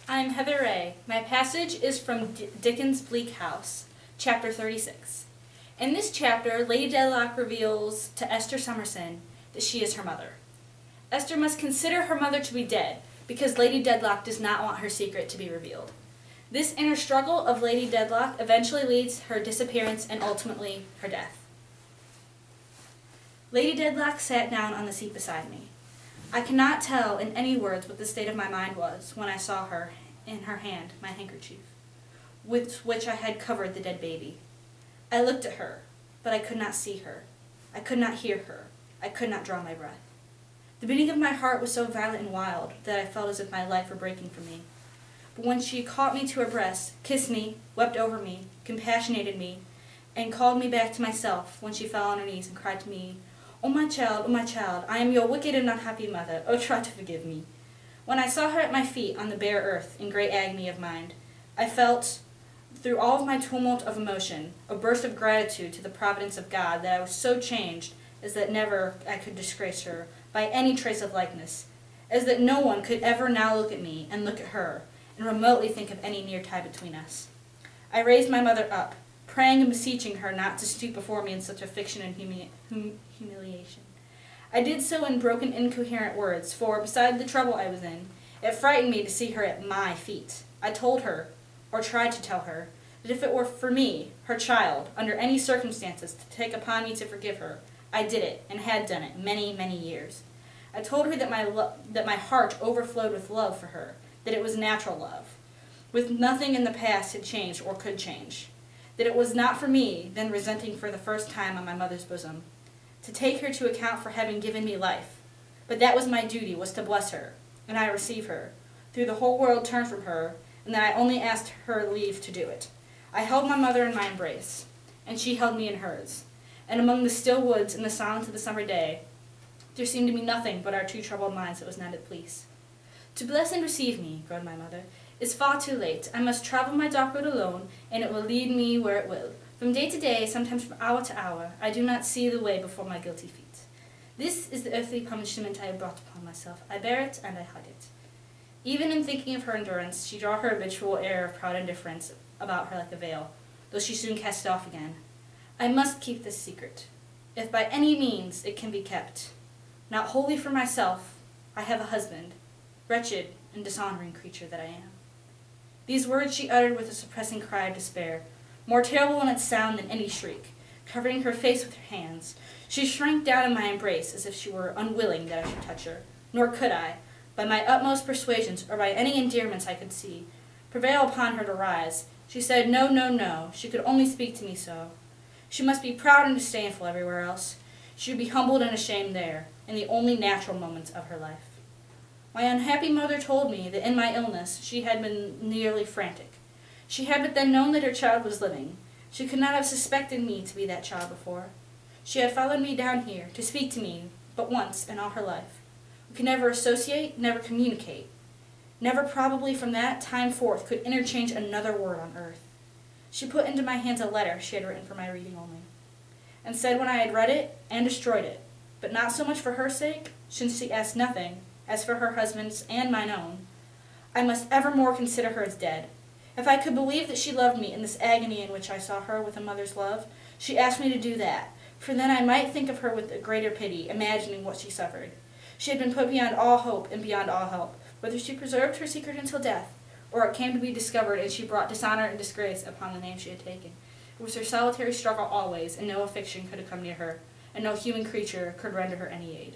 I'm Heather Ray. My passage is from Dickens Bleak House, chapter 36. In this chapter, Lady Dedlock reveals to Esther Summerson that she is her mother. Esther must consider her mother to be dead because Lady Dedlock does not want her secret to be revealed. This inner struggle of Lady Dedlock eventually leads her disappearance and ultimately her death. Lady Dedlock sat down on the seat beside me. I cannot tell in any words what the state of my mind was when I saw her, in her hand, my handkerchief, with which I had covered the dead baby. I looked at her, but I could not see her. I could not hear her. I could not draw my breath. The beating of my heart was so violent and wild that I felt as if my life were breaking from me. But when she caught me to her breast, kissed me, wept over me, compassionated me, and called me back to myself, when she fell on her knees and cried to me, oh my child, I am your wicked and unhappy mother. Oh, try to forgive me." When I saw her at my feet on the bare earth in great agony of mind, I felt, through all of my tumult of emotion, a burst of gratitude to the providence of God that I was so changed as that never I could disgrace her by any trace of likeness, as that no one could ever now look at me and look at her, and remotely think of any near tie between us. I raised my mother up, praying and beseeching her not to stoop before me in such affliction and humiliation. I did so in broken, incoherent words, for, beside the trouble I was in, it frightened me to see her at my feet. I told her, or tried to tell her, that if it were for me, her child, under any circumstances, to take upon me to forgive her, I did it, and had done it, many, many years. I told her that my heart overflowed with love for her, that it was natural love, with nothing in the past had changed or could change, that it was not for me, then resenting for the first time on my mother's bosom, to take her to account for having given me life, but that was my duty, was to bless her, and I receive her, through the whole world turned from her, and that I only asked her leave to do it. I held my mother in my embrace, and she held me in hers, and among the still woods and the silence of the summer day, there seemed to be nothing but our two troubled minds that was not at peace. "To bless and receive me," groaned my mother, "is far too late. I must travel my dark road alone, and it will lead me where it will. From day to day, sometimes from hour to hour, I do not see the way before my guilty feet. This is the earthly punishment I have brought upon myself. I bear it, and I hide it." Even in thinking of her endurance, she drew her habitual air of proud indifference about her like a veil, though she soon cast it off again. "I must keep this secret, if by any means it can be kept. Not wholly for myself, I have a husband, wretched and dishonoring creature that I am." These words she uttered with a suppressing cry of despair, more terrible in its sound than any shriek. Covering her face with her hands, she shrank down in my embrace as if she were unwilling that I should touch her, nor could I, by my utmost persuasions or by any endearments I could see, prevail upon her to rise. She said no, no, no, she could only speak to me so. She must be proud and disdainful everywhere else. She would be humbled and ashamed there, in the only natural moments of her life. My unhappy mother told me that in my illness she had been nearly frantic. She had but then known that her child was living. She could not have suspected me to be that child before. She had followed me down here to speak to me but once in all her life. We could never associate, never communicate. Never probably from that time forth could interchange another word on earth. She put into my hands a letter she had written for my reading only, and said when I had read it and destroyed it, but not so much for her sake, since she asked nothing, as for her husband's and mine own, I must evermore consider her as dead. If I could believe that she loved me in this agony in which I saw her with a mother's love, she asked me to do that, for then I might think of her with a greater pity, imagining what she suffered. She had been put beyond all hope and beyond all help, whether she preserved her secret until death, or it came to be discovered and she brought dishonor and disgrace upon the name she had taken. It was her solitary struggle always, and no affliction could have come near her, and no human creature could render her any aid.